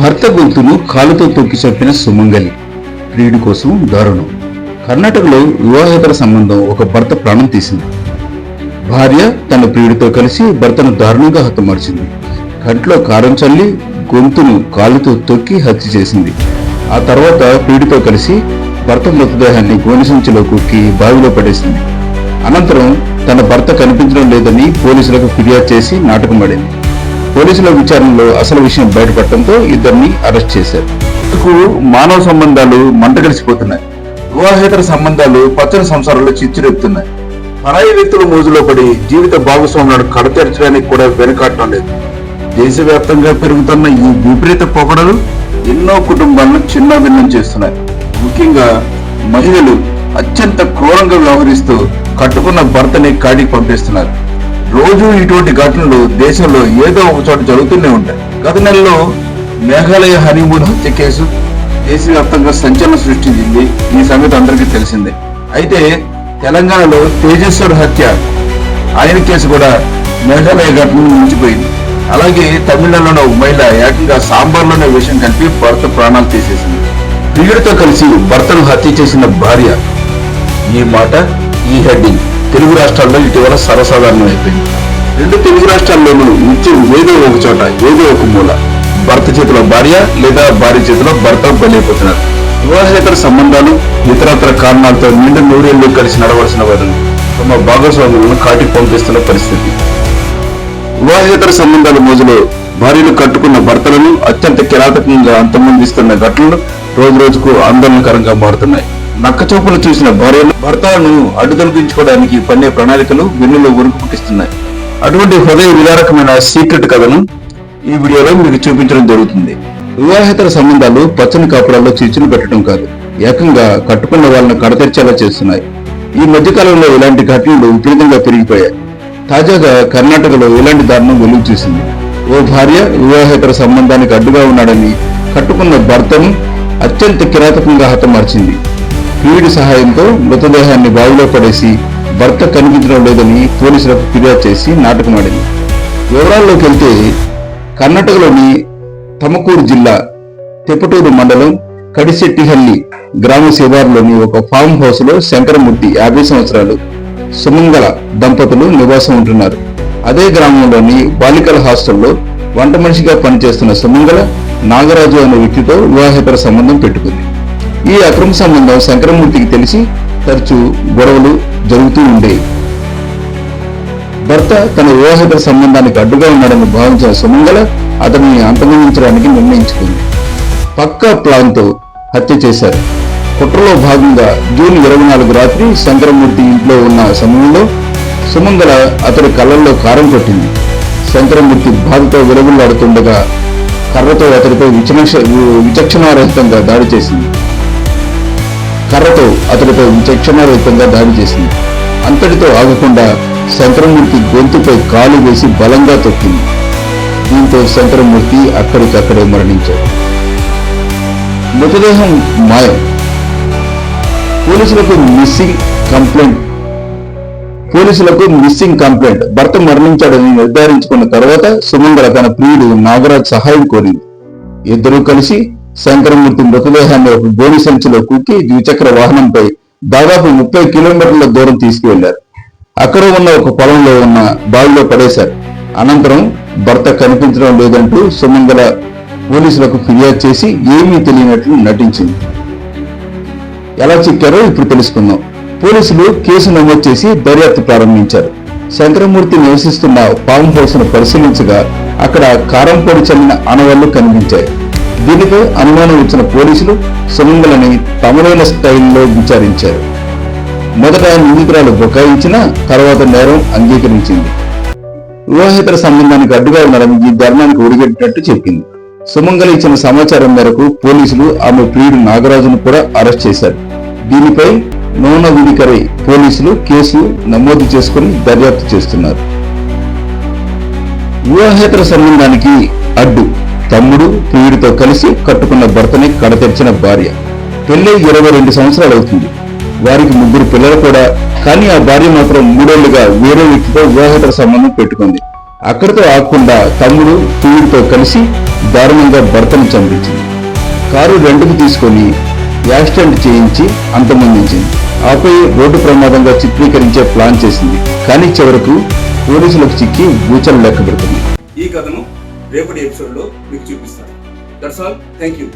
భర్త గొంతును కాలుతో తొక్కి చంపిన సుమంగలి, ప్రియుడి కోసం దారుణం. కర్ణాటకలో వివాహేతర సంబంధం ఒక భర్త ప్రాణం తీసింది. భార్య తన ప్రియుడితో కలిసి భర్తను దారుణంగా హతమార్చింది. కంట్లో కారం చల్లి గొంతును కాలుతో తొక్కి హత్య చేసింది. ఆ తర్వాత ప్రియుడితో కలిసి భర్త మృతదేహాన్ని గోనె సంచిలో కుక్కి బావిలో పడేసింది. అనంతరం తన భర్త కనిపించడం లేదని పోలీసులకు ఫిర్యాదు చేసి నాటకమాడింది. పోలీసుల విచారణలో అసలు విషయం బయటపడటంతో ఇద్దరిని అరెస్ట్ చేశారు. మానవ సంబంధాలు మంట కలిసిపోతున్నాయి. వివాహేతర సంబంధాలు పచ్చని సంసారాలు చిచ్చురెత్తున్నాయి. పరాయి వ్యక్తుల మోజులో పడి జీవిత భాగస్వాములను కడతెరచడానికి కూడా వెనుకాడటం లేదు. దేశవ్యాప్తంగా పెరుగుతున్న ఈ విపరీత పొగడలు ఎన్నో కుటుంబాలను చిన్నాభిన్నం చేస్తున్నాయి. ముఖ్యంగా మహిళలు అత్యంత క్రూరంగా వ్యవహరిస్తూ కట్టుకున్న భర్తని కాడికి పంపిస్తున్నారు. రోజు ఇటువంటి ఘటనలు దేశంలో ఏదో ఒక చోట జరుగుతూనే ఉంటాయి. గత నెలలో మేఘాలయ హనీమూన్ హత్య కేసు దేశవ్యాప్తంగా సంచలనం సృష్టించింది. ఈ సంగతి అందరికీ తెలిసిందే. అయితే తెలంగాణలో తేజస్వర్ హత్య ఆయన కేసు కూడా మేఘాలయ ఘటనను మించిపోయింది. అలాగే తమిళనాడులో ఒక మహిళ ఏకంగా సాంబార్లోనే విషం కలిపి భర్త ప్రాణాలు తీసేసింది. ప్రియుడితో కలిసి భర్తను హత్య చేసిన భార్య. ఈ మాట, ఈ హెడ్డింగ్ తెలుగు రాష్ట్రాల్లో ఇటీవల సర్వసాధారణం అయిపోయింది. రెండు తెలుగు రాష్ట్రాల్లోనూ నిత్యం ఏదో ఒక చోట ఏదో ఒక మూల భర్త చేతిలో భార్య లేదా భార్య చేతిలో భర్త బలైపోతున్నారు. వివాహేతర సంబంధాలు ఇతరత్ర కారణాలతో నిండు నూరేళ్లు కలిసి నడవలసిన వారిని తమ భాగస్వాములను కాటికి పంపిస్తున్న పరిస్థితి. వివాహేతర సంబంధాల మోజులో భార్యలు కట్టుకున్న భర్తలను అత్యంత కిరాతకంగా అంతమొందిస్తున్న ఘటనలు రోజు రోజుకు ఆందోళనకరంగా మారుతున్నాయి. నక్కచూపులు చూసిన భార్యలు భర్తలను అడ్డుతొలగించుకోవడానికి పన్నే ప్రణాళికలు వెన్నులో ఉరుకు పుట్టిస్తున్నాయి. అటువంటి హృదయ విదారకమైన సీక్రెట్ కథను ఈ వీడియోలో మీకు చూపించడం జరుగుతుంది. వివాహేతర సంబంధాలు పచ్చని కాపురాల్లో చిచ్చులు పెట్టడం కాదు, ఏకంగా కట్టుకున్న వాళ్ళను కడతెర్చేలా చేస్తున్నాయి. ఈ మధ్యకాలంలో ఇలాంటి ఘటనలు విపరీతంగా పెరిగిపోయాయి. తాజాగా కర్ణాటకలో ఇలాంటి దారుణం వెలుగు చూసింది. ఓ భార్య వివాహేతర సంబంధానికి అడ్డుగా ఉన్నాడని కట్టుకున్న భర్తను అత్యంత కిరాతకంగా హతమార్చింది. ప్రియుడి సహాయంతో మృతదేహాన్ని బావిలో పడేసి భర్త కనిపించడం లేదని పోలీసులకు ఫిర్యాదు చేసి నాటకమాడింది. వివరాల్లోకి వెళ్తే కర్ణాటకలోని తమకూరు జిల్లా తెపటూరు మండలం కడిశెట్టిహల్లి గ్రామ శివారులోని ఒక ఫామ్ హౌస్ లో శంకరమూర్తి 50 సంవత్సరాలు సుమంగల దంపతులు నివాసం ఉంటున్నారు. అదే గ్రామంలోని బాలికల హాస్టల్లో వంట మనిషిగా పనిచేస్తున్న సుమంగల నాగరాజు అనే వ్యక్తితో వివాహేతర సంబంధం పెట్టుకుంది. ఈ అక్రమ సంబంధం శంకరమూర్తికి తెలిసి తరచూ గొడవలు జరుగుతూ ఉండేవి. భర్త తన వివాహేతర సంబంధానికి అడ్డుగా ఉన్నాడని భావించిన సుమంగల అతన్ని అంతమొందించడానికి నిర్ణయించుకుంది. పక్కా ప్లాన్ తో హత్య చేశారు. కుట్రలో భాగంగా జూన్ 24 రాత్రి శంకరమూర్తి ఇంట్లో ఉన్న సమయంలో సుమంగల అతడి కళ్ళల్లో కారం కొట్టింది. శంకరమూర్తి బాధతో విలవిల్లాడుతుండగా కర్రతో అతడిపై విచక్షణారహితంగా దాడి చేసింది. అంతటితో ఆగకుండా శంకరమూర్తి గొంతుపై కాలు వేసి బలంగా తొక్కింది. దీంతో శంకరమూర్తి అక్కడికక్కడే మరణించాడు. మృతదేహం మాయం. పోలీసులకు మిస్సింగ్ కంప్లైంట్. భర్త మరణించాడని నిర్ధారించుకున్న తర్వాత సుమంగళ తన ప్రియుడు నాగరాజ్ సహాయం కోరింది. ఇద్దరూ కలిసి శంకరమూర్తి మృతదేహాన్ని ఒక గోని సంచిలో కుక్కి ద్విచక్ర వాహనంపై దాదాపు 30 కిలోమీటర్ల దూరం తీసుకువెళ్లారు. అక్కడ ఉన్న ఒక పొలంలో ఉన్న బావిలో పడేశారు. అనంతరం భర్త కనిపించడం లేదంటూ సుమంగళ పోలీసులకు ఫిర్యాదు చేసి ఏమీ తెలియనట్లు నటించింది. ఎలా చిక్కారో ఇప్పుడు తెలుసుకుందాం. పోలీసులు కేసు నమోదు చేసి దర్యాప్తు ప్రారంభించారు. శంకరమూర్తి నివసిస్తున్న ఫామ్ హౌస్ ను పరిశీలించగా అక్కడ కారం పొడి చల్లిన ఆనవాళ్లు కనిపించాయి. దీనిపై అనుమానం వచ్చిన పోలీసులు సుమంగళని తమదైన స్టైల్లో విచారించారు. మొదట నిందితురాలు బుకాయించిన తర్వాత నేరం అంగీకరించింది. వివాహేతర సంబంధానికి అడ్డుగా ఉన్నారని ఈ ధర్మానికి ఒడిగట్టినట్టు చెప్పింది. సుమంగళ ఇచ్చిన సమాచారం మేరకు పోలీసులు ఆమె ప్రియుడు నాగరాజును కూడా అరెస్ట్ చేశారు. దీనిపై నోనవిడికరై పోలీసులు కేసు నమోదు చేసుకుని దర్యాప్తు చేస్తున్నారు. వివాహేతర సంబంధానికి అడ్డు తమ్ముడు ప్రియుడితో కలిసి కట్టుకున్న భర్తని కడతెర్చిన భార్య. పెళ్లి 22 సంవత్సరాలు అవుతుంది. వారికి 3 పిల్లలు కూడా. కానీ ఆ భార్య మాత్రం 3 ఏళ్లుగా వేరే వ్యక్తితో వివాహేతర సంబంధం పెట్టుకుంది. అక్కడితో ఆగకుండా తమ్ముడు ప్రియుడితో కలిసి దారుణంగా భర్తను చంపించింది. కారు రెంట్కు తీసుకొని యాక్సిడెంట్ చేయించి అంతమొందించింది. ఆపై రోడ్డు ప్రమాదంగా చిత్రీకరించే ప్లాన్ చేసింది. కానీ చివరకు పోలీసులకు చిక్కి బూచలు లెక్క పెడుతుంది. ఈ కథను రేపటి ఎపిసోడ్ లో మీకు చూపిస్తాను. That's all. Thank you.